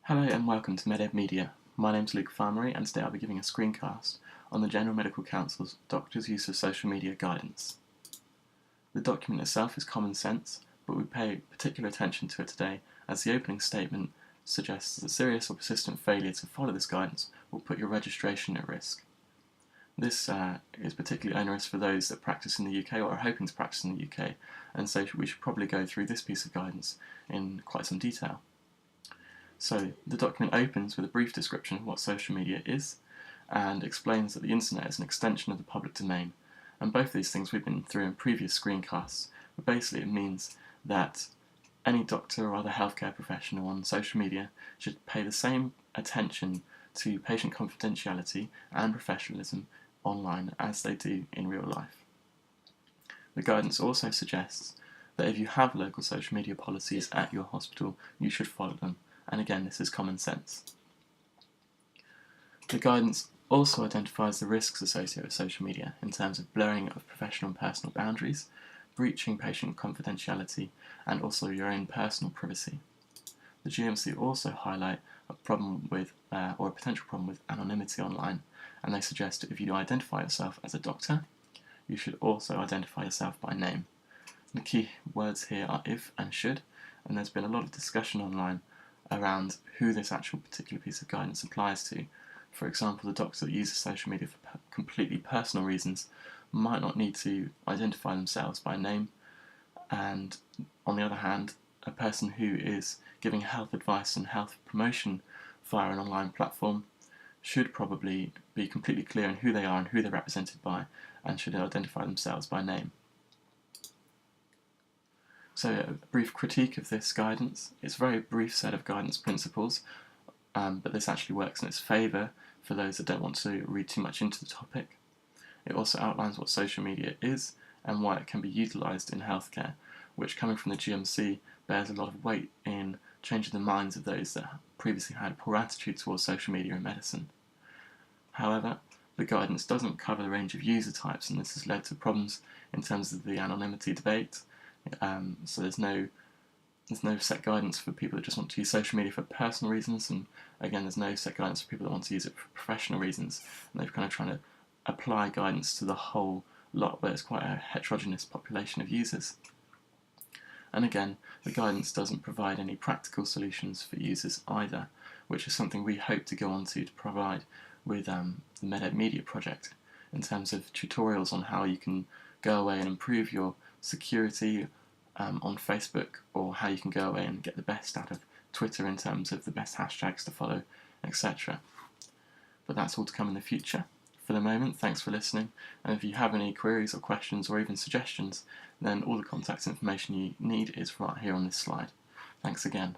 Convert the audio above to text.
Hello and welcome to MedEd Media. My name is Luke Farmery and today I'll be giving a screencast on the General Medical Council's Doctors' Use of Social Media Guidance. The document itself is common sense, but we pay particular attention to it today as the opening statement suggests that serious or persistent failure to follow this guidance will put your registration at risk. This is particularly onerous for those that practice in the UK or are hoping to practice in the UK, and so we should probably go through this piece of guidance in quite some detail. So the document opens with a brief description of what social media is and explains that the internet is an extension of the public domain. And both of these things we've been through in previous screencasts, but basically it means that any doctor or other healthcare professional on social media should pay the same attention to patient confidentiality and professionalism online as they do in real life. The guidance also suggests that if you have local social media policies at your hospital, you should follow them. And again, this is common sense. The guidance also identifies the risks associated with social media in terms of blurring of professional and personal boundaries, breaching patient confidentiality, and also your own personal privacy. The GMC also highlight a problem with, or a potential problem with anonymity online, and they suggest that if you identify yourself as a doctor, you should also identify yourself by name. The key words here are if and should, and there's been a lot of discussion online around who this actual particular piece of guidance applies to. For example, the doctor that uses social media for completely personal reasons might not need to identify themselves by name, and on the other hand, a person who is giving health advice and health promotion via an online platform should probably be completely clear in who they are and who they're represented by, and should identify themselves by name. So a brief critique of this guidance. It's a very brief set of guidance principles, but this actually works in its favour for those that don't want to read too much into the topic. It also outlines what social media is and why it can be utilised in healthcare, which, coming from the GMC, bears a lot of weight in changing the minds of those that previously had a poor attitude towards social media and medicine. However, the guidance doesn't cover the range of user types, and this has led to problems in terms of the anonymity debate. So there's no set guidance for people that just want to use social media for personal reasons, and again there's no set guidance for people that want to use it for professional reasons, and they're kind of trying to apply guidance to the whole lot where it's quite a heterogeneous population of users. And again, the guidance doesn't provide any practical solutions for users either, which is something we hope to go on to provide with the MedEd Media project, in terms of tutorials on how you can go away and improve your security on Facebook, or how you can go away and get the best out of Twitter in terms of the best hashtags to follow, etc. But that's all to come in the future. For the moment, thanks for listening, and if you have any queries or questions or even suggestions, then all the contact information you need is right here on this slide. Thanks again.